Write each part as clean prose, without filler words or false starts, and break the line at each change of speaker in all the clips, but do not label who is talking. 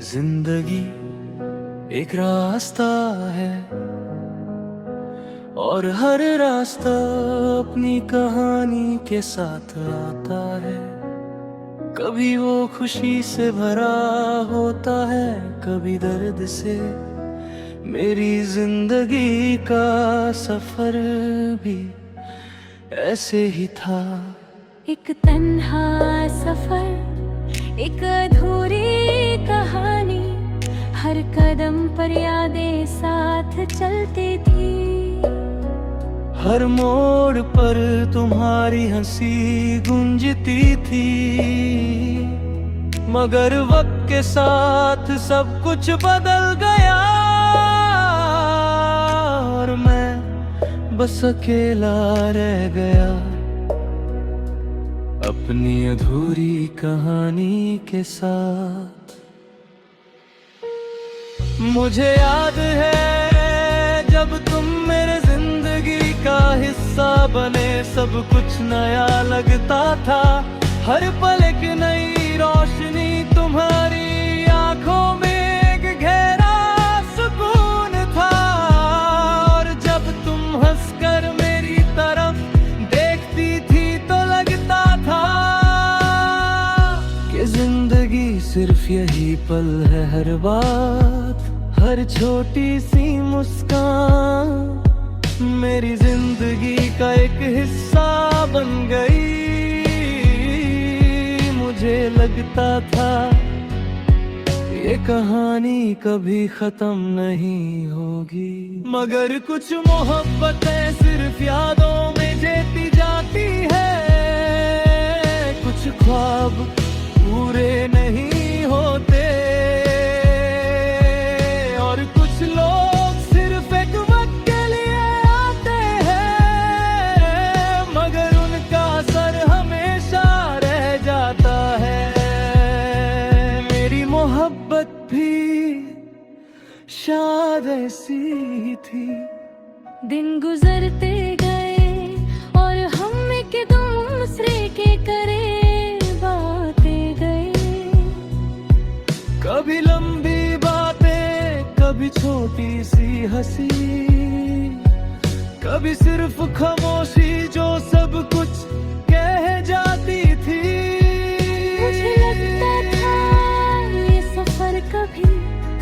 जिंदगी एक रास्ता है और हर रास्ता अपनी कहानी के साथ आता है। कभी वो खुशी से भरा होता है, कभी दर्द से। मेरी जिंदगी का सफर भी ऐसे ही था।
एक तन्हा सफर, एक अधूरी कहानी, हर कदम पर यादें साथ चलती थी।
हर मोड़ पर तुम्हारी हंसी गूंजती थी, मगर वक्त के साथ सब कुछ बदल गया और मैं बस अकेला रह गया अपनी अधूरी कहानी के साथ। मुझे याद है जब तुम मेरे जिंदगी का हिस्सा बने, सब कुछ नया लगता था। हर पल एक नई रोशनी, तुम्हारी आंखों में एक गहरा सुकून था। और जब तुम हंसकर मेरी तरफ देखती थी तो लगता था कि जिंदगी सिर्फ यही पल है। हर बात, हर छोटी सी मुस्कान मेरी जिंदगी का एक हिस्सा बन गई। मुझे लगता था ये कहानी कभी खत्म नहीं होगी, मगर कुछ मोहब्बतें सिर्फ यादों में जीती जाती है। कुछ ख्वाब पूरे नहीं होते और कुछ लोग सिर्फ एक वक्त के लिए आते हैं, मगर उनका असर हमेशा रह जाता है। मेरी मोहब्बत भी शायद ऐसी थी।
दिन गुजरते गए और हम एक दूसरे के करे बातें गए।
कभी लंबी बातें, कभी छोटी सी हंसी, कभी सिर्फ खामोशी जो सब कुछ कह जाती थी।
मुझे लगता था ये सफर कभी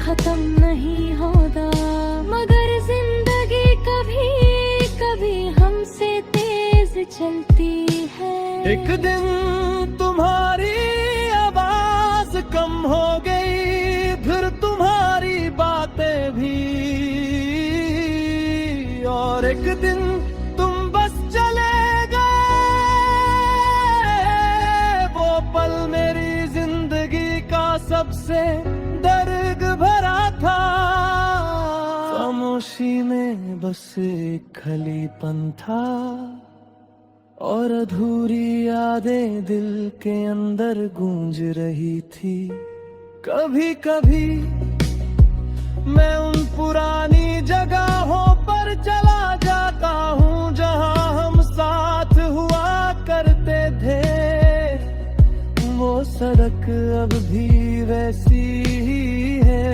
खत्म नहीं होगा, मगर जिंदगी कभी कभी हमसे तेज चलती है।
एक दिन तुम्हारी आवाज कम हो गई, फिर तुम्हारी बातें भी, और एक दिन तुम बस चले गए। वो पल मेरी जिंदगी का सबसे दर्द भरा था। खामोशी में बस एक खलीपन था और अधूरी यादें दिल के अंदर गूंज रही थी। कभी कभी मैं उन पुरानी जगहों पर चला जाता हूँ जहाँ हम साथ हुआ करते थे। वो सड़क अब भी वैसी ही है,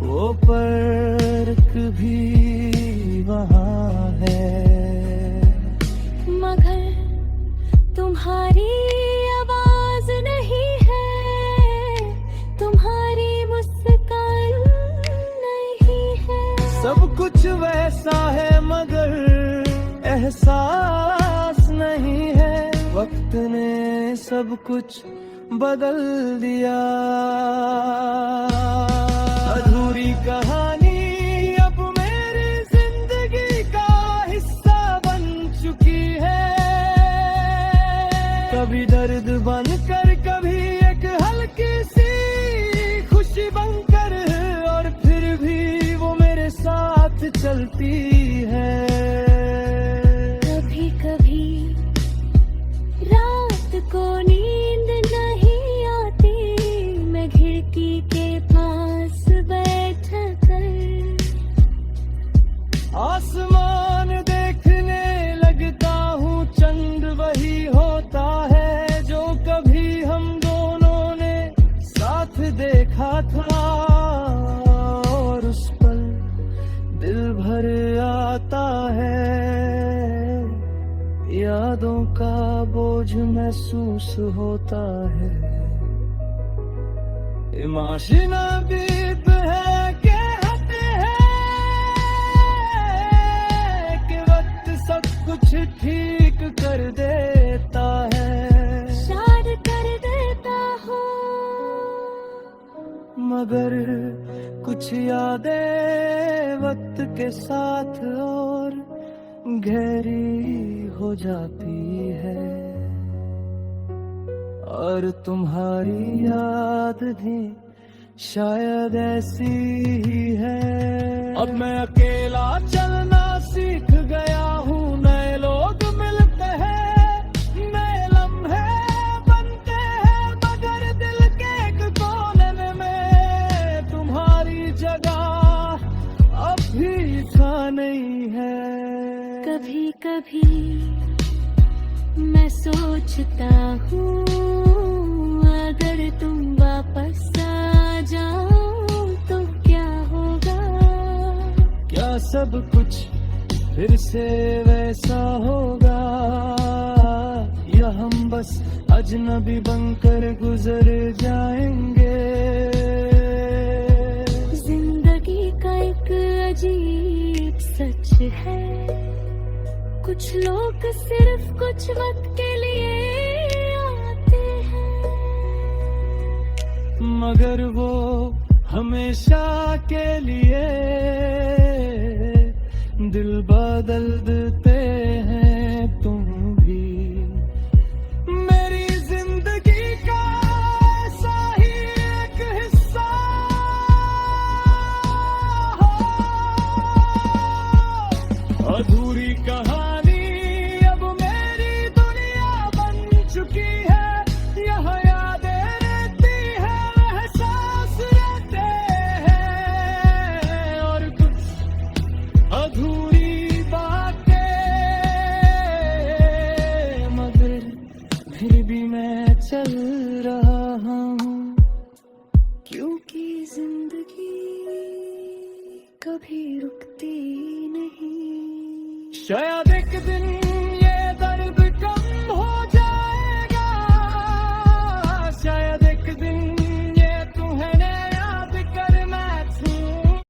वो पार्क भी वहाँ है,
मगर तुम्हारी आवाज नहीं है, तुम्हारी मुस्कान नहीं है।
सब कुछ वैसा है मगर एहसास नहीं है। वक्त ने सब कुछ बदल दिया। अधूरी कहानी अब मेरी जिंदगी का हिस्सा बन चुकी है। कभी दर्द बनकर, कभी एक हल्की सी खुशी बनकर, और फिर भी वो मेरे साथ चलती है।
कभी कभी रात को नींद नहीं आती, मैं खिड़की के पास बैठ कर
आसमान देखने लगता हूँ। चंद वही होता है जो कभी हम दोनों ने साथ महसूस होता है। माशिना बीत है के हते है कि वक्त सब कुछ ठीक कर देता है।
शायद कर देता हो,
मगर कुछ यादें वक्त के साथ और गहरी हो जाती है। और तुम्हारी याद भी शायद ऐसी ही है। अब मैं अकेला चलना सीख गया हूँ, नए लोग मिलते हैं, नए लम्हे बनते हैं, मगर दिल के एक कोने में तुम्हारी जगह अब भी था नहीं है।
कभी कभी मैं सोचता हूँ, अगर तुम वापस आ जाओ तो क्या होगा।
क्या सब कुछ फिर से वैसा होगा, या हम बस अजनबी बनकर गुजर जाएंगे।
जिंदगी का एक अजीब सच है, कुछ लोग सिर्फ कुछ वक्त के लिए आते हैं,
मगर वो हमेशा के लिए दिल बदल देते हैं। तुम भी मेरी जिंदगी का ऐसा ही एक हिस्सा हो। अधूरी कहानी अब मेरी दुनिया बन चुकी है। यहाँ यादें रहती है, एहसास रहते हैं, और कुछ अधूरी बातें, मगर फिर भी मैं चल रहा हूँ,
क्योंकि जिंदगी कभी रुकती नहीं।
शायद एक दिन